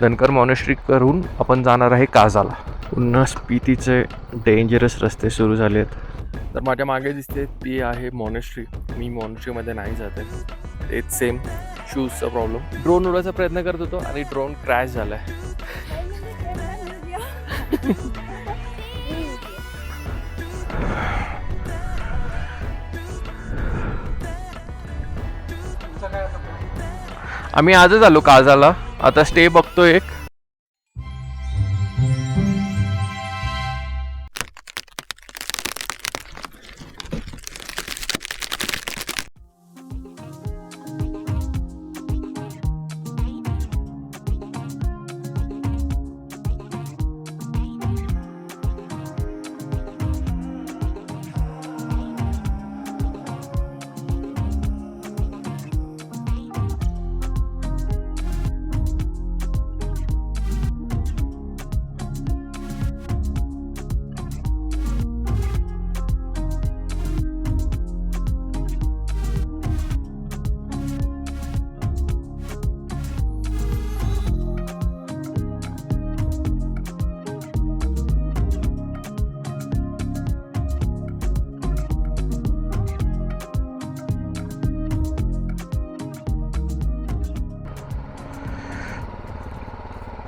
धनकर मॉनेस्ट्री करून आपण जाणार आहे काजाला. पुन्हा स्पितीचे डेंजरस रस्ते सुरू झाले आहेत. तर माझ्या मागे दिसते ती आहे मॉनेस्ट्री. मी मॉनेस्ट्रीमध्ये नाही जात आहे. तेच सेम शूजचा प्रॉब्लेम. ड्रोन उडवायचा प्रयत्न करत होतो आणि ड्रोन क्रॅश झाला आहे. आम्ही आजच आलो काजाला. आता स्टे बघतो एक.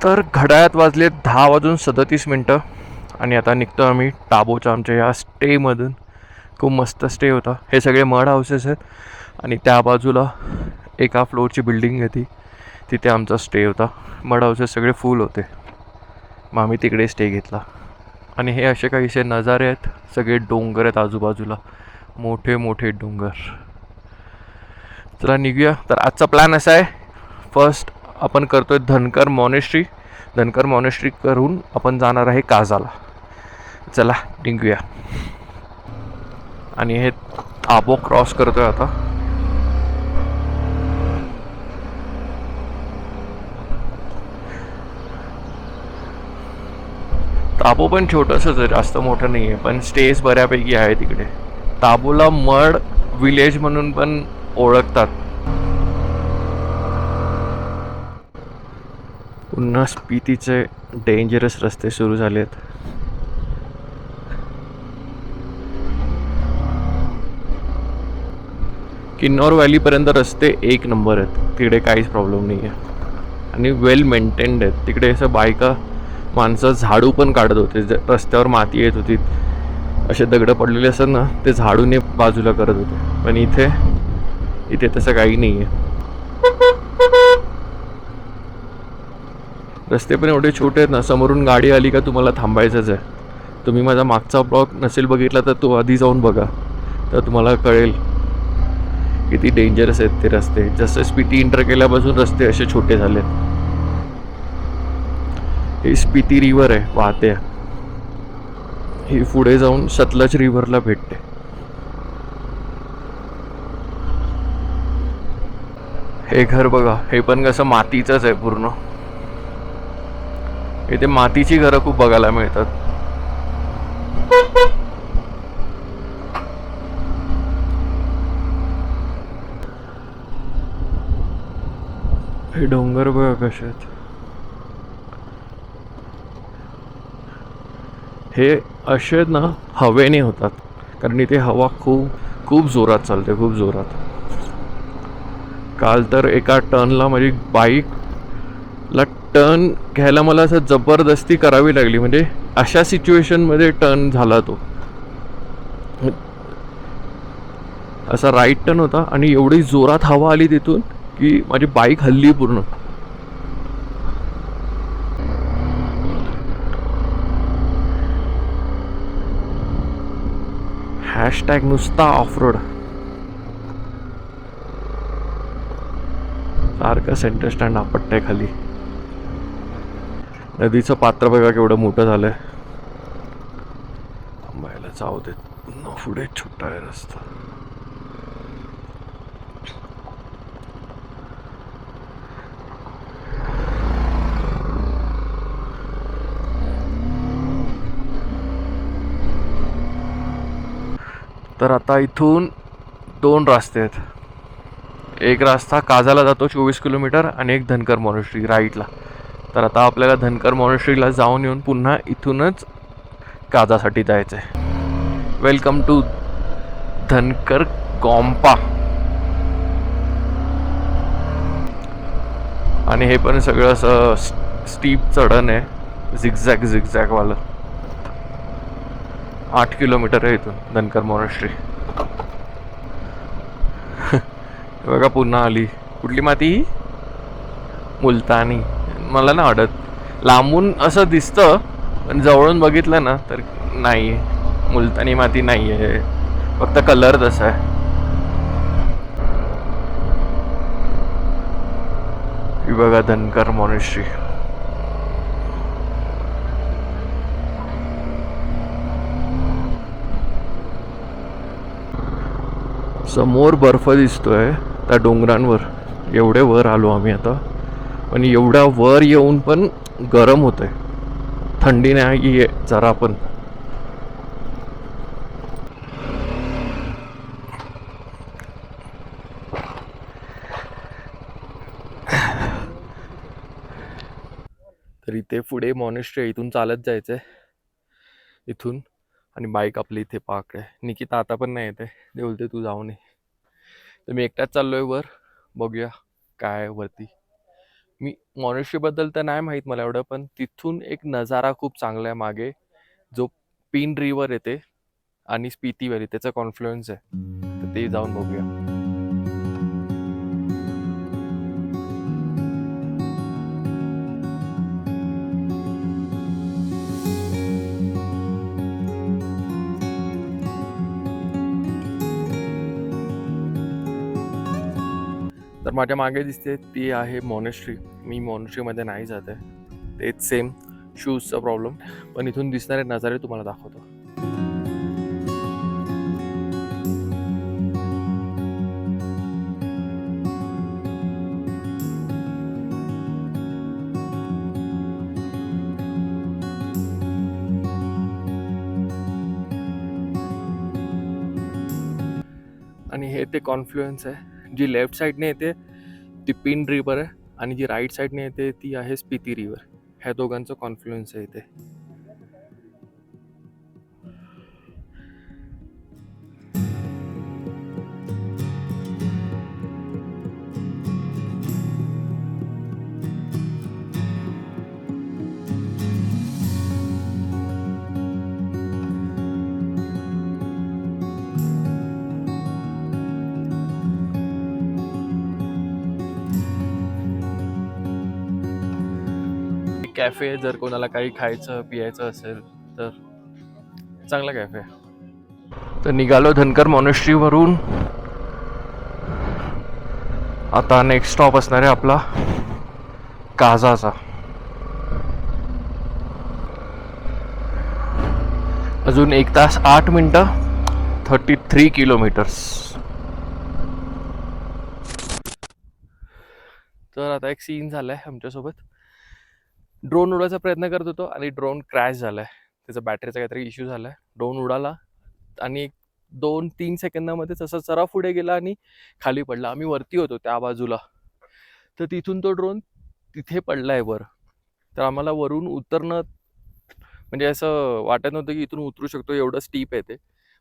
तर घड्याळात वाजले 10:37 आणि आता निघतो आम्ही टाबोच्या आमच्या या स्टेमधून. खूप मस्त स्टे होता. हे सगळे मड हाऊसेस आहेत आणि त्या बाजूला एका फ्लोअरची बिल्डिंग होती, तिथे आमचा स्टे होता. मड हाऊसेस सगळे फुल होते, मग आम्ही तिकडे स्टे घेतला. आणि हे असे काहीसे नजारे आहेत. सगळे डोंगर आहेत आजूबाजूला, मोठे मोठे डोंगर. चला निघूया. तर आजचा प्लॅन असा आहे, फर्स्ट आपण करतोय धनकर मॉनेस्ट्री. धनकर मॉनेस्ट्री करून आपण जाणार आहे काजाला. चला निघूया. आणि हे ताबो क्रॉस करतोय आता. ताबो पण छोटंसंच आहे, जास्त मोठं नाही आहे, पण स्टेज बऱ्यापैकी आहे तिकडे. ताबोला मड विलेज म्हणून पण ओळखतात. पुन्हा स्पितीचे डेंजरस रस्ते सुरू झाले आहेत. किन्नौर व्हॅलीपर्यंत रस्ते एक नंबर आहेत, तिकडे काहीच प्रॉब्लेम नाही आहे आणि वेल मेंटेन्ड आहेत. तिकडे असं बायका माणसं झाडू पण काढत होते. रस्त्यावर माती येत होती, असे दगडं पडलेले असतात ना, ते झाडूने बाजूला करत होते. पण इथे तसं काही नाही आहे. रस्ते पण एवढे छोटे आहेत ना, समोरून गाडी आली का तुम्हाला थांबायचंच आहे. तुम्ही माझा मागचा ब्लॉग नसेल बघितला तर तो आधी जाऊन बघा, तर तुम्हाला कळेल किती डेंजरस आहेत ते रस्ते. जसं स्पिती इंटर केल्यापासून रस्ते असे छोटे झालेत. ही स्पिती रिव्हर आहे, वाहते. ही पुढे जाऊन सतलज रिव्हरला भेटते. हे घर बघा, हे पण कसं मातीचंच आहे पूर्ण. इथे मातीची घरं खूप बघायला मिळतात. हे डोंगर बघा कसे आहेत. हे असे ना हवेने होतात, कारण इथे हवा खूप जोरात चालते, खूप जोरात. काल तर एका टर्नला माझी बाईकला टर्न घ्यायला मला असं जबरदस्ती करावी लागली. म्हणजे अशा सिच्युएशनमध्ये टर्न झाला तो. असा राईट टर्न होता आणि एवढी जोरात हवा आली तिथून की माझी बाईक हल्ली पूर्ण. हॅशटॅग नुसता ऑफरोड. सारखं सेंटर स्टँड आपटतंय खाली. नदीचं पात्र बघा केवढं मोठं झालंय. थांबायला जाऊ देत, पुढे छोटा आहे रस्ता. तर आता इथून 2 रस्ते आहेत. एक रस्ता काजाला जातो 24 किलोमीटर आणि एक धनकर मॉनेस्ट्री राईटला. तर आता आपल्याला धनकर मॉनेस्ट्रीला जाऊन येऊन पुन्हा इथूनच काजासाठी जायचं आहे. वेलकम टू धनकर कॉम्पा. आणि हे पण सगळं असं स्टीप चढण आहे, झिगझॅग वालं. 8 किलोमीटर आहे इथून धनकर मॉनेस्ट्री. बघा पुन्हा आली. कुठली माती ही? मुलतानी. मला नाही आवडत. लांबून असं दिसतं पण जवळून बघितलं ना तर नाही, मुलतानी माती नाही आहे, फक्त कलर तसा आहे. ही बघा धनकर मॉनेस्ट्री. समोर बर्फ दिसतोय त्या डोंगरांवर. एवढे वर आलो आम्ही आता, पण एवढ्या वर येऊन पण गरम होतंय, थंडी नाही आहे जरा पण. तर इथे पुढे मॉनेस्ट्री, इथून चालत जायचंय इथून. आणि बाईक आपली इथे पार्क आहे. निकिता आता पण नाही येते, ते बोलते तू जाऊ नये. तर मी एकटाच चाललोय वर, बघूया काय वरती. मी मॉनेस्ट्रीबद्दल तर नाही माहीत मला एवढं, पण तिथून एक नजारा खूप चांगला आहे मागे, जो पिन रिव्हर येते आणि स्पिती व्हॅली, त्याचा कॉन्फ्लुएन्स आहे. तर ते जाऊन बघूया. तर माझ्या मागे दिसते ती आहे मॉनेस्ट्री. मी मॉनेस्ट्रीमध्ये नाही जात आहे, तेच सेम शूजचा प्रॉब्लेम. पण इथून दिसणारे नजारे तुम्हाला दाखवतो. आणि हे ते कॉन्फ्लुएन्स आहे. जी लेफ्ट साईडने येते ती पिन रिव्हर आहे, आणि जी राईट साईडने येते ती आहे स्पिती रिव्हर. ह्या दोघांचं कॉन्फ्लुएन्स आहे इथे. कॅफे, जर कोणाला काही खायचं पियायचं असेल तर चांगला कॅफे. तर निघालो धनकर मॉनेस्ट्रीवरून. आता नेक्स्ट स्टॉप असणार आहे आपला काजाचा. अजून 1 तास 8 मिनिटं, 33 किलोमीटर्स. तर आता एक सीन झालाय आमच्यासोबत. ड्रोन उडवायचा प्रयत्न करत होतो आणि ड्रोन क्रॅश झालाय. त्याचा बॅटरीचा काहीतरी इश्यू झालाय. ड्रोन उडाला आणि 2-3 सेकंदामध्येच असा जरा पुढे गेला आणि खाली पडला. आम्ही वरती होतो त्या बाजूला, तर तिथून तो ड्रोन तिथे पडलाय वर. तर आम्हाला वरून उतरणं म्हणजे असं वाटत नव्हतं की इथून उतरू शकतो, एवढं स्टीप आहे ते.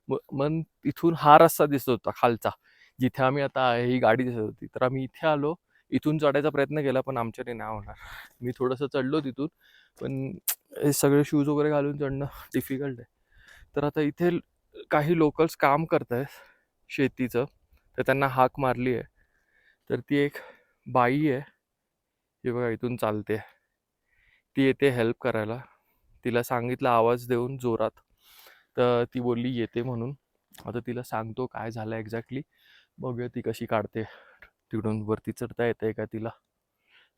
मग तिथून हा रस्ता दिसत होता खालचा, जिथे आम्ही आता आहे, ही गाडी दिसत होती. तर आम्ही इथे आलो, इथून चढायचा प्रयत्न केला पण आमच्याने नाही होणार. मी थोडंसं चढलो तिथून, पण हे सगळे शूज वगैरे घालून चढणं डिफिकल्ट आहे. तर आता इथे काही लोकल्स काम करत आहेत शेतीचं, तर त्यांना हाक मारली आहे. तर ती एक बाई आहे, हे बघा इथून चालते, ती येते हेल्प करायला. तिला सांगितलं आवाज देऊन जोरात, तर ती बोलली येते म्हणून. आता तिला सांगतो काय झालं एक्झॅक्टली, बघूया ती कशी काढते. तिकडून वरती चढता येते का तिला,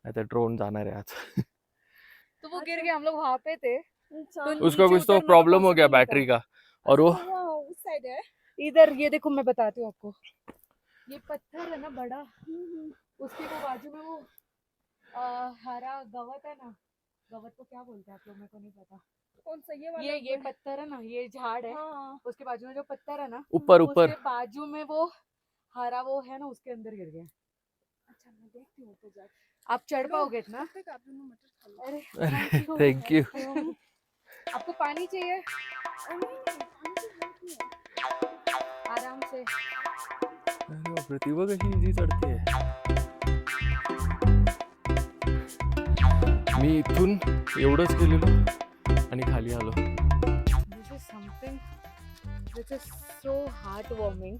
नाही तर ड्रोन जाणार आहे आज. तो वो गिर गया, हम लोग वहाँ पे थे तो उसका कुछ तो प्रॉब्लम हो गया बैटरी का, और वो उस साइड है। इधर ये देखो, मैं बताती हूँ आपको, ये पत्थर है ना बड़ा, उसके वो बाजू में वो हरा गवत है ना, गवत को क्या बोलते हैं आप लोग, मेरे को नहीं पता। कौन सा ये वाला? ये पत्थर है ना, ये झाड़ है। हाँ। उसके बाजू में जो पत्थर है ना, ऊपर ऊपर उसके बाजू में वो हरा वो है ना, उसके अंदर गिर गया। अच्छा मैं देखती हूँ ऊपर जाके। आप चढ़ पाओगे ना? अरे थैंक यू. आपको पानी चाहिए? आराम से. अरे बापरे, ती बघ कशी इझी चढते. मी इथून एवढंच गेलेलो आणि खाली आलो. This is something which is so heart warming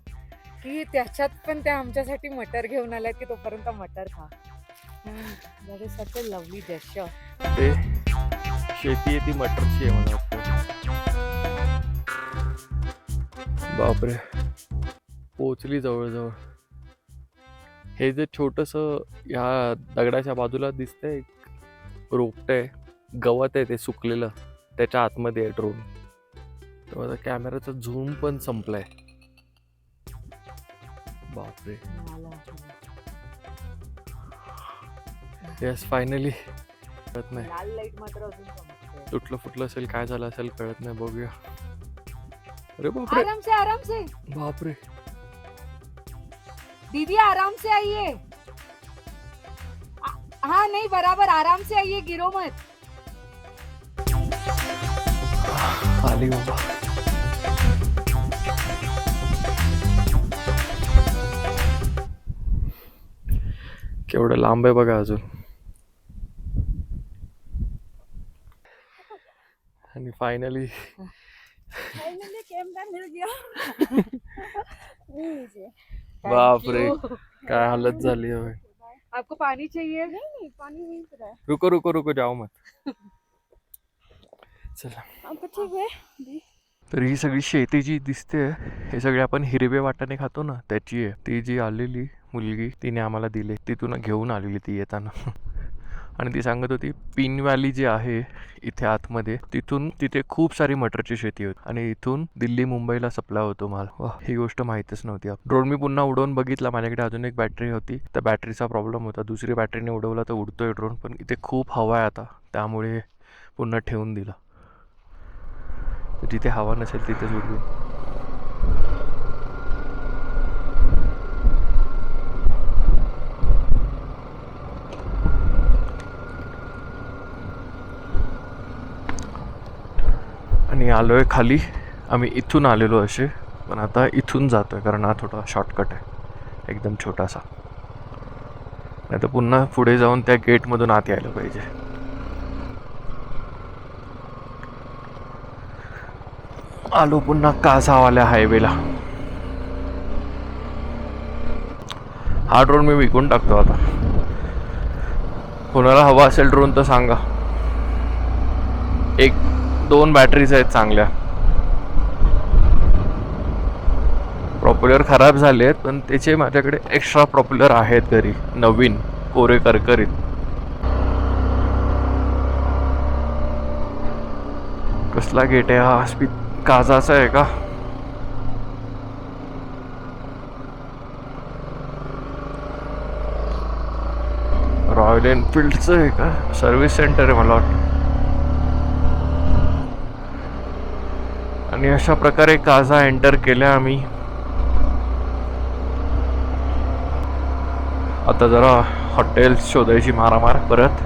की त्याच्यात पण ते आमच्यासाठी मटर घेऊन आल्यात की तोपर्यंत मटर खा. That is such a lovely gesture. ते शेती आहे ती मटरची आहे मला वाटतं. बापरे, पोचली जवळजवळ. हे जे छोटंसं ह्या दगडाच्या बाजूला दिसतंय रोपट आहे, गवत आहे ते सुकलेलं, त्याच्या आतमध्ये आहे ड्रोन. तर माझा कॅमेराचा झूम पण संपलाय. बापरे. Yes, finally. कळत नाही, लाल लाईट मात्र अजून चमकते. तुटलं फुटलं असेल, काय झालं असेल कळत नाही. बघूया. अरे बापरे, आराम से आराम से. बापरे. दीदी आराम से आइए. हाँ नहीं बराबर आराम से आइए, गिरो मत. आली बाबा. केवढं लांब आहे बघा अजून. आणि फायनली कैमरा मिल गया. बापरे, काय हालत झाली आहे. आपको पानी चाहिए? नहीं पानी नहीं पी रहा है. रुको रुको रुको, जाओ मत. चला. आपको ठीक है? तर ही सगळी शेती जी दिसते, हे सगळे आपण हिरवे वाटाणे खातो ना, त्याची आहे. ती जी आलेली मुलगी तिने आम्हाला दिले, तिथून घेऊन आलेली ती येताना. आणि ती सांगत होती पिन व्हॅली जी आहे इथे आतमध्ये, तिथून तिथे खूप सारी मटरची शेती होती आणि इथून दिल्ली मुंबईला सप्लाय होतो माल. वा, ही गोष्ट माहीतच नव्हती. ड्रोन मी पुन्हा उडवून बघितला, माझ्याकडे अजून एक बॅटरी होती, त्या बॅटरीचा प्रॉब्लेम होता. दुसरी बॅटरीने उडवला तर उडतोय ड्रोन, पण इथे खूप हवा आहे आता, त्यामुळे पुन्हा ठेवून दिला. जिथे हवा नसेल तिथेच उडवेन. आणि आलोय खाली. आम्ही इथून आलेलो असे, पण आता इथून जातोय कारण हा थोडा शॉर्टकट आहे, एकदम छोटासा. नाही तर पुन्हा पुढे जाऊन त्या गेटमधून आत यायला पाहिजे. आलो पुन्हा कासावाल्या हायवेला. हा ड्रोन मी विकून टाकतो आता. कोणाला हवा असेल ड्रोन तर सांगा. 1-2 बॅटरीज आहेत चांगल्या. प्रॉप्युलर खराब झाले आहेत, पण त्याचे माझ्याकडे एक्स्ट्रा प्रॉप्युलर आहेत घरी, नवीन कोरे करकरीत. कसला गेट आहे हा? काजाचा आहे का? रॉयल एनफिल्डचं आहे का? सर्व्हिस सेंटर आहे मला वाटतं. आणि अशा प्रकारे काजा एंटर केल्या आम्ही. आता जरा हॉटेल्स शोधायची मारामार परत,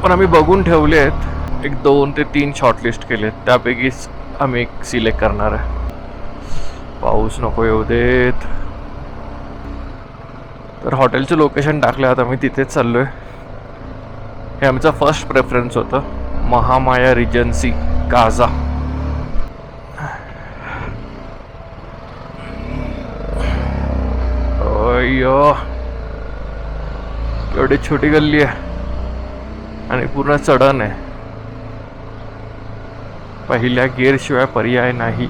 पण आम्ही बघून ठेवले आहेत. 1-2 ते 3 शॉर्टलिस्ट केलेत, त्यापैकीच आम्ही एक सिलेक्ट करणार आहे. पाऊस नको येऊ देत. तर हॉटेलचं लोकेशन टाकलं, आता मी तिथेच चाललो आहे. हे आमचं फर्स्ट प्रेफरन्स होतं, महामाया रिजन्सी काजा. अय्यो, एवढी छोटी गल्ली आहे आणि पूर्ण चढण आहे. पहिल्या गिअरशिवाय पर्याय नाही.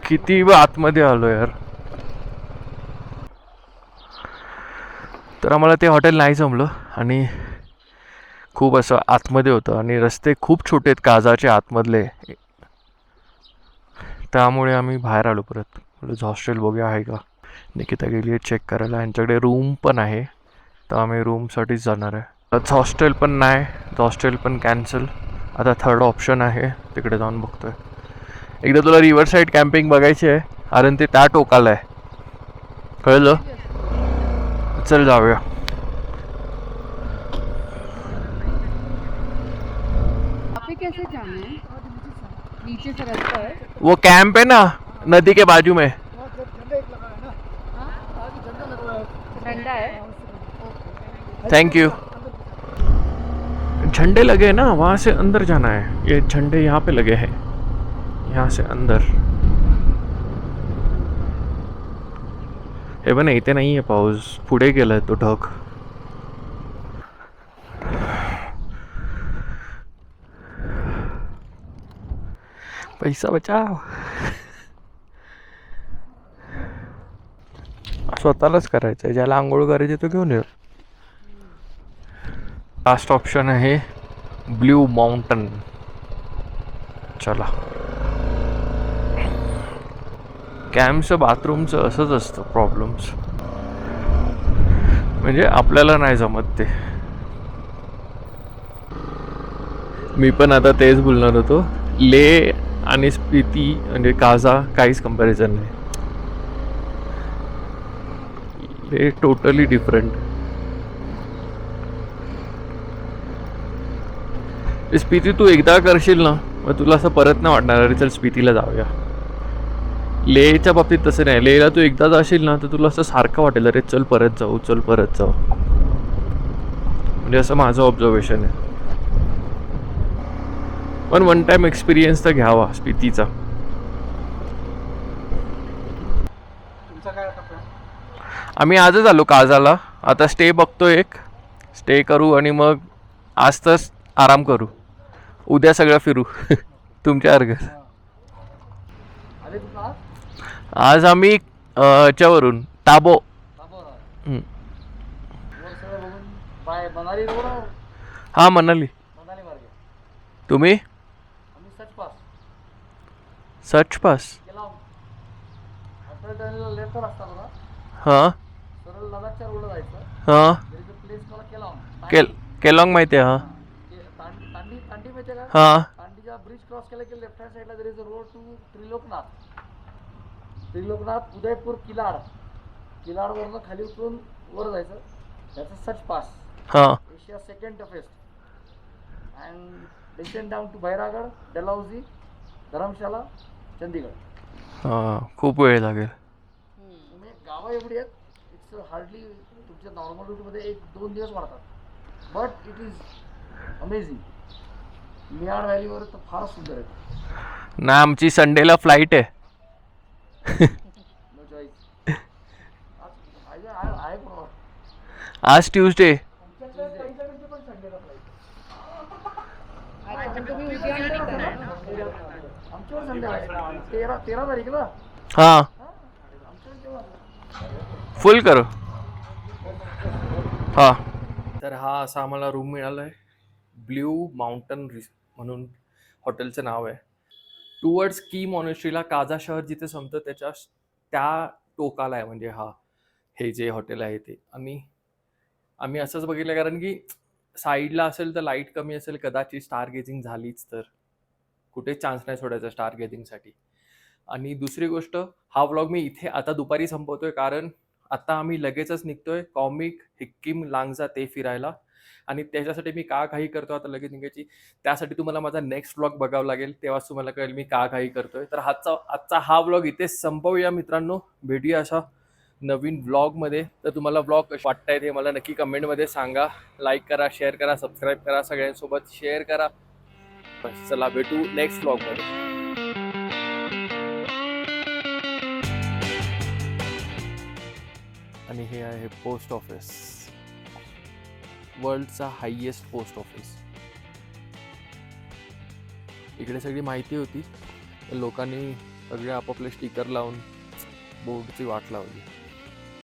किती आतमध्ये आलो यार. तर आम्हाला ते हॉटेल नाही जमलं आणि खूप असं आतमध्ये होतं आणि रस्ते खूप छोटे आहेत काजाचे आतमधले, त्यामुळे आम्ही बाहेर आलो परत. हॉस्टेल बघूया आहे का. निकिता गेली आहे चेक करायला. यांच्याकडे रूम पण आहे, तर आम्ही रूमसाठीच जाणार आहे. हॉस्टेल पण नाही, हॉस्टेल पण कॅन्सल. आता थर्ड ऑप्शन आहे, तिकडे जाऊन बघतोय. एकदा तुला रिव्हर साईड कॅम्पिंग बघायची आहे, कारण ते त्या टोकाला आहे, कळलं? चल जाऊया. पे कैसे जाना है? नीचे से रास्ता है। वो कैंप है ना नदी के बाजू में. ठंडा है। Thank you. झंडे लगे हैं ना, वहाँ से अंदर जाना है. ये झंडे यहाँ पे लगे हैं, यहाँ से अंदर. हे पण इथे नाही आहे पाऊस, पुढे गेलाय तो ढग. पैसा बचाव. स्वतःलाच करायचं आहे, ज्याला आंघोळ करायची तो घेऊन येईल. लास्ट ऑप्शन आहे ब्ल्यू माउंटन. चला. कॅम्पचं बाथरूमचं असंच असतं प्रॉब्लेम्स, म्हणजे आपल्याला नाही जमत ते. मी पण आता तेच बोलणार होतो, ले आणि स्पिती म्हणजे काझा काहीच कंपॅरिझन नाही. ले टोटली डिफरंट. स्पिती तू एकदा करशील ना, मग तुला असं परत नाही वाटणार अरे चल स्पितीला जाऊया. लेहच्या बाबतीत तसं नाही. लेहला तू एकदा जाशील ना तर तुला असं सारखं वाटेल अरे चल परत जाऊ, चल परत जाऊ. म्हणजे असं माझं ऑब्झर्वेशन आहे. पण वन टाइम एक्सपिरियन्स तर घ्यावा स्पितीचा. आम्ही आजच आलो काझाला. आता स्टे बघतो, एक स्टे करू आणि मग आज तर आराम करू, उद्या सगळं फिरू. तुमच्या अर्घ. आज आम्ही याच्यावरून टाबो. हा मनाली. तुम्ही? सच पास. हां हां. केलॉंग माहिती आहे. हां हां. ब्रिज क्रॉस केला की लेफ्ट हँड साइडला there is a road to Trilokanath Udaipur किलाडवरनं खाली उतरून वर जायचं. त्याचं सच पास. हां. Asia second toughest. And descend down to Bhairagarh, Dalhousie, Dharamshala, Chandigarh. हां, खूप वेळ लागेल. गावं एवढी आहेत, इट्स हार्डली तुमच्या नॉर्मल रूटमध्ये 1-2 दिवस वाढतात. But it is amazing. Miyar व्हॅलीवर तर फार सुंदर आहे. ना आमची संडेला फ्लाईट आहे. No choice. आज ट्यूजडे. आमच्यावर संडे आहे 13 तारीखला. हां फुल करू. हां. तर हा असा आम्हाला रूम मिळाला आहे. ब्ल्यू माउंटन म्हणून हॉटेलचं नाव आहे. टुवर्ड्स की मॉनेस्ट्रीला, काझा शहर जिथे संपतं त्याच्या त्या टोकाला आहे म्हणजे हे जे हॉटेल आहे ते. आम्ही असंच बघितलं कारण की साईडला असेल तर लाईट कमी असेल, कदाचित स्टार गेजिंग झालीच तर कुठे चान्स नाही सोडायचा स्टार गेजिंगसाठी. आणि दुसरी गोष्ट, हा व्लॉग मी इथे आता दुपारी संपवतोय कारण आता आम्ही लगेचच निघतोय कॉमिक हिक्किम लांगजा ते फिरायला. आणि त्याच्यासाठी मी का घाई करतो आता लगेच निघायची, त्यासाठी तुम्हाला माझा नेक्स्ट व्लॉग बघावं लागेल, तेव्हाच तुम्हाला कळेल मी का घाई करतोय. तर आजचा हा व्लॉग इथेच संपवूया मित्रांनो. भेटूया अशा नवीन व्लॉगमध्ये. तर तुम्हाला व्लॉग कसे वाटतायत हे मला नक्की कमेंटमध्ये सांगा. लाईक करा, शेअर करा, सबस्क्राईब करा, सगळ्यांसोबत शेअर करा. बस चला भेटू नेक्स्ट व्लॉगमध्ये. आणि हे आहे पोस्ट ऑफिस, वर्ल्डचा हायेस्ट पोस्ट ऑफिस. इकडे सगळी माहिती होती, लोकांनी सगळे आपापले स्टिकर लावून बोर्डची वाट लावली.